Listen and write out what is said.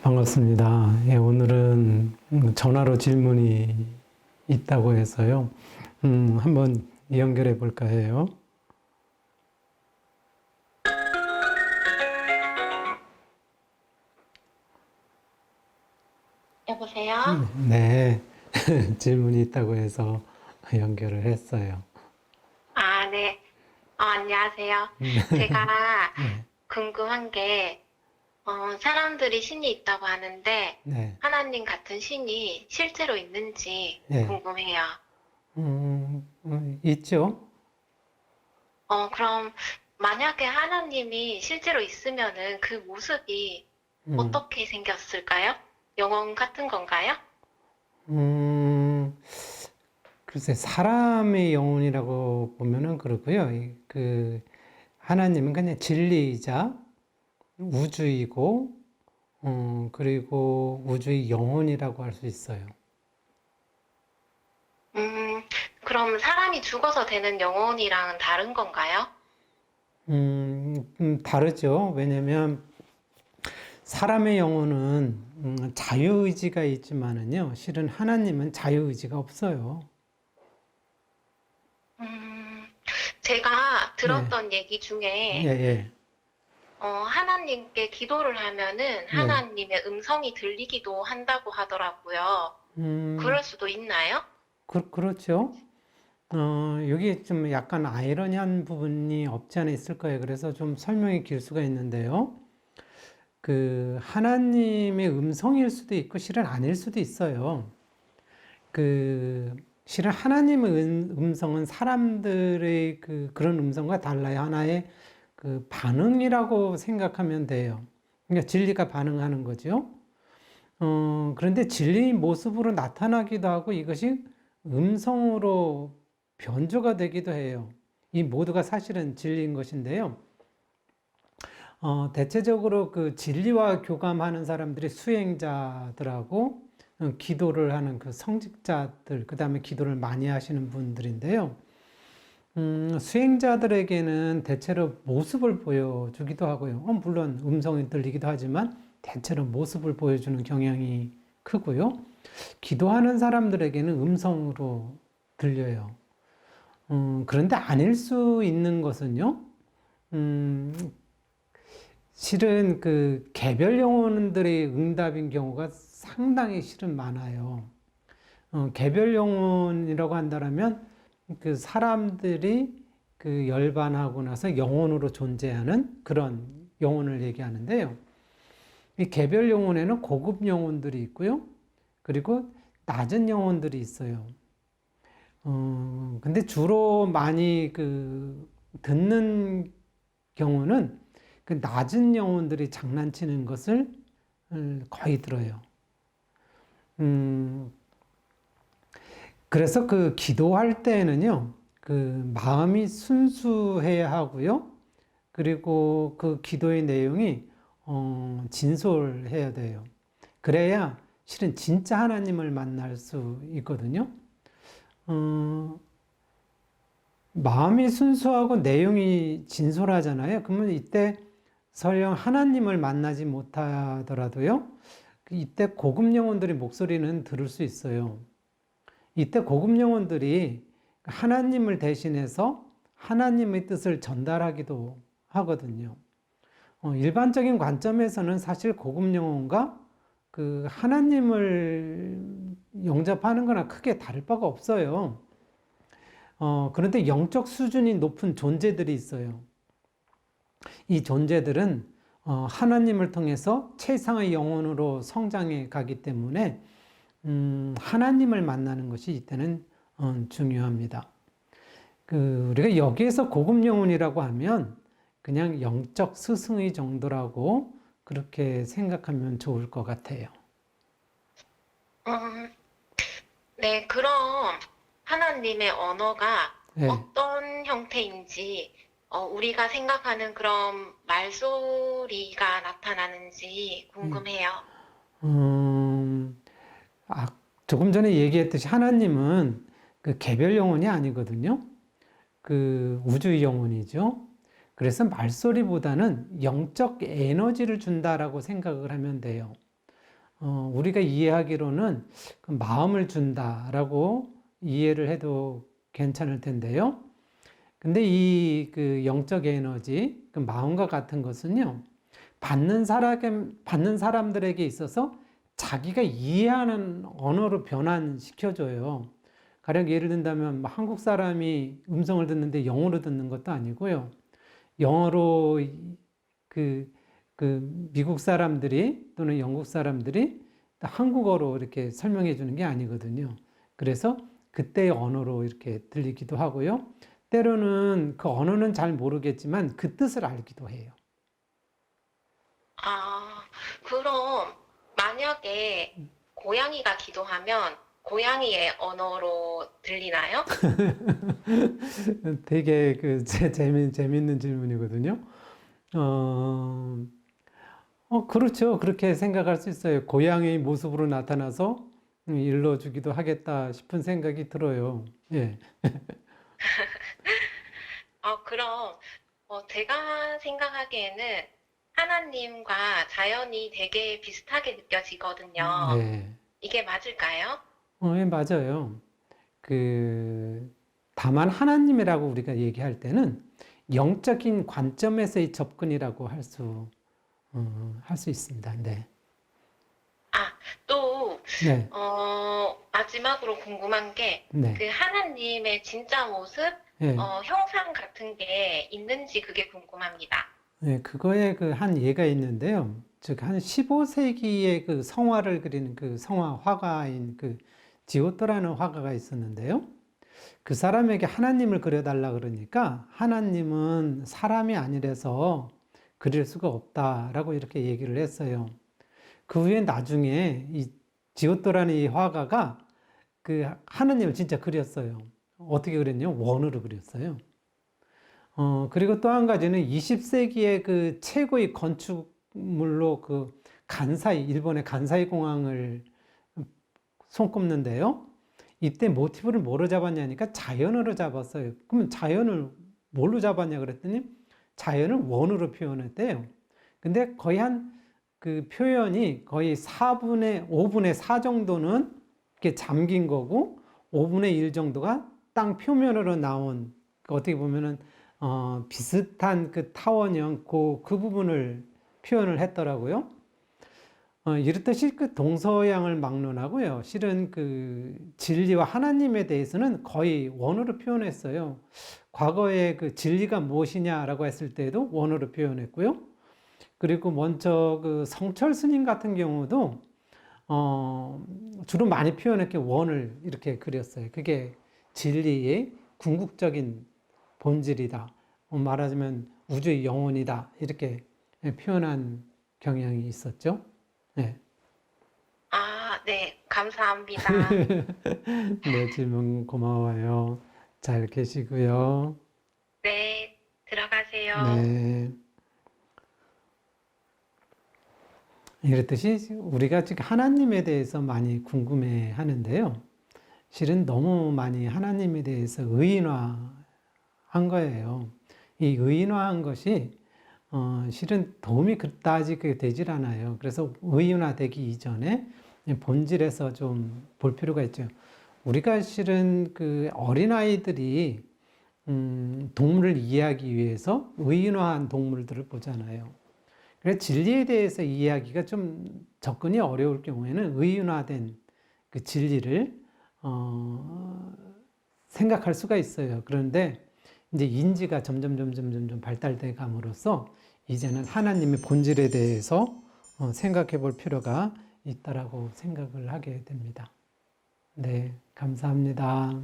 반갑습니다. 예, 오늘은 전화로 질문이 있다고 해서요. 한번 연결해 볼까 해요. 여보세요? 네, 질문이 있다고 해서 연결을 했어요. 아, 네. 안녕하세요. 제가 궁금한 게, 사람들이 신이 있다고 하는데, 네, 하나님 같은 신이 실제로 있는지 예, 궁금해요. 있죠? 그럼, 만약에 하나님이 실제로 있으면은 그 모습이 음, 어떻게 생겼을까요? 영혼 같은 건가요? 음, 글쎄, 사람의 영혼이라고 보면은 그렇고요. 하나님은 그냥 진리이자 우주이고, 그리고 우주의 영혼이라고 할 수 있어요. 음, 그럼 사람이 죽어서 되는 영혼이랑은 다른 건가요? 다르죠. 왜냐면 사람의 영혼은 자유의지가 있지만은요, 실은 하나님은 자유의지가 없어요. 음, 제가 예, 들었던 얘기 예, 중에 예, 하나님께 기도를 하면은 예. 하나님의 음성이 들리기도 한다고 하더라고요. 음, 그럴 수도 있나요? 그렇죠. 여기 좀 약간 아이러니한 부분이 없지 않아 있을 거예요. 그래서 좀 설명이 길 수가 있는데요. 하나님의 음성일 수도 있고, 실은 아닐 수도 있어요. 실은 하나님의 음성은 사람들의 그런 음성과 달라요. 하나의 반응이라고 생각하면 돼요. 그러니까 진리가 반응하는 거죠. 그런데 진리의 모습으로 나타나기도 하고 이것이 음성으로 변조가 되기도 해요. 이 모두가 사실은 진리인 것인데요. 대체적으로 그 진리와 교감하는 사람들이 수행자들하고 기도를 하는 그 성직자들, 그 다음에 기도를 많이 하시는 분들인데요. 수행자들에게는 대체로 모습을 보여주기도 하고요. 물론 음성이 들리기도 하지만 대체로 모습을 보여주는 경향이 크고요. 기도하는 사람들에게는 음성으로 들려요. 그런데 아닐 수 있는 것은요. 음, 실은 개별 영혼들의 응답인 경우가 상당히 실은 많아요. 개별 영혼이라고 한다면 그 사람들이 열반하고 나서 영혼으로 존재하는 그런 영혼을 얘기하는데요. 이 개별 영혼에는 고급 영혼들이 있고요. 그리고 낮은 영혼들이 있어요. 근데 주로 많이 듣는 경우는 그 낮은 영혼들이 장난치는 것을 거의 들어요. 음, 그래서 기도할 때에는요, 마음이 순수해야 하고요. 그리고 그 기도의 내용이, 진솔해야 돼요. 그래야 실은 진짜 하나님을 만날 수 있거든요. 어, 마음이 순수하고 내용이 진솔하잖아요. 그러면 이때 설령 하나님을 만나지 못하더라도요, 이때 고급 영혼들의 목소리는 들을 수 있어요. 이때 고급 영혼들이 하나님을 대신해서 하나님의 뜻을 전달하기도 하거든요. 일반적인 관점에서는 사실 고급 영혼과 하나님을 영접하는 거나 크게 다를 바가 없어요. 그런데 영적 수준이 높은 존재들이 있어요. 이 존재들은 하나님을 통해서 최상의 영혼으로 성장해 가기 때문에 하나님을 만나는 것이 이때는 중요합니다. 우리가 여기에서 고급 영혼이라고 하면 그냥 영적 스승의 정도라고 그렇게 생각하면 좋을 것 같아요. 음, 네, 그럼 하나님의 언어가 네. 어떤 형태인지, 우리가 생각하는 그런 말소리가 나타나는지 궁금해요. 음, 아, 조금 전에 얘기했듯이 하나님은 개별 영혼이 아니거든요. 우주의 영혼이죠. 그래서 말소리보다는 영적 에너지를 준다라고 생각을 하면 돼요. 우리가 이해하기로는 그 마음을 준다라고 이해를 해도 괜찮을 텐데요. 근데 이 그 영적 에너지, 그 마음과 같은 것은요, 받는 사람들에게 있어서 자기가 이해하는 언어로 변환시켜줘요. 가령 예를 든다면 한국 사람이 음성을 듣는데 영어로 듣는 것도 아니고요. 영어로 그, 미국 사람들이 또는 영국 사람들이 한국어로 이렇게 설명해 주는 게 아니거든요. 그래서 그때의 언어로 이렇게 들리기도 하고요. 때로는 그 언어는 잘 모르겠지만 그 뜻을 알기도 해요. 아, 그럼 만약에 고양이가 기도하면 고양이의 언어로 들리나요? 되게 재밌는 질문이거든요. 어, 그렇죠. 그렇게 생각할 수 있어요. 고양이 모습으로 나타나서 일러주기도 하겠다 싶은 생각이 들어요. 예. 그럼 제가 생각하기에는 하나님과 자연이 되게 비슷하게 느껴지거든요. 네. 이게 맞을까요? 예, 맞아요. 다만 하나님이라고 우리가 얘기할 때는 영적인 관점에서의 접근이라고 할 수 있습니다. 네. 아, 또, 네. 마지막으로 궁금한 게, 네. 그 하나님의 진짜 모습, 네. 형상 같은 게 있는지 그게 궁금합니다. 네, 그거에 그 한 예가 있는데요. 즉, 한 15세기에 그 성화를 그리는 그 성화 화가인 그 지오토라는 화가가 있었는데요. 그 사람에게 하나님을 그려달라 그러니까 하나님은 사람이 아니라서 그릴 수가 없다라고 이렇게 얘기를 했어요. 그 후에 나중에 이 지오토라는 이 화가가 그 하나님을 진짜 그렸어요. 어떻게 그렸냐면 원으로 그렸어요. 그리고 또 한 가지는 20세기의 그 최고의 건축물로 그 일본의 간사이 공항을 손꼽는데요. 이때 모티브를 뭐로 잡았냐니까 자연으로 잡았어요. 그러면 자연을 뭘로 잡았냐 그랬더니 자연을 원으로 표현했대요. 근데 거의 그 표현이 거의 5분의 4 정도는 이렇게 잠긴 거고 5분의 1 정도가 땅 표면으로 나온 어떻게 보면은 비슷한 그 타원형 그 부분을 표현을 했더라고요. 이렇듯이 그 동서양을 막론하고요. 실은 그 진리와 하나님에 대해서는 거의 원어로 표현했어요. 과거에 그 진리가 무엇이냐라고 했을 때도 원어로 표현했고요. 그리고 먼저 그 성철 스님 같은 경우도 주로 많이 표현했게 원을 이렇게 그렸어요. 그게 진리의 궁극적인 본질이다. 말하자면 우주의 영혼이다. 이렇게 표현한 경향이 있었죠. 네. 아, 네, 감사합니다. 네, 질문 고마워요. 잘 계시고요. 네, 들어가세요. 네. 이랬듯이 우리가 지금 하나님에 대해서 많이 궁금해 하는데요. 실은 너무 많이 하나님에 대해서 의인화한 거예요. 이 의인화한 것이 실은 도움이 그다지 되질 않아요. 그래서 의인화되기 이전에 본질에서 좀 볼 필요가 있죠. 우리가 실은 그 어린아이들이 동물을 이해하기 위해서 의인화한 동물들을 보잖아요. 그래서 진리에 대해서 이해하기가 좀 접근이 어려울 경우에는 의인화된 그 진리를 생각할 수가 있어요. 그런데 이제 인지가 점점 발달돼 감으로써 이제는 하나님의 본질에 대해서 생각해 볼 필요가 있다라고 생각을 하게 됩니다. 네, 감사합니다.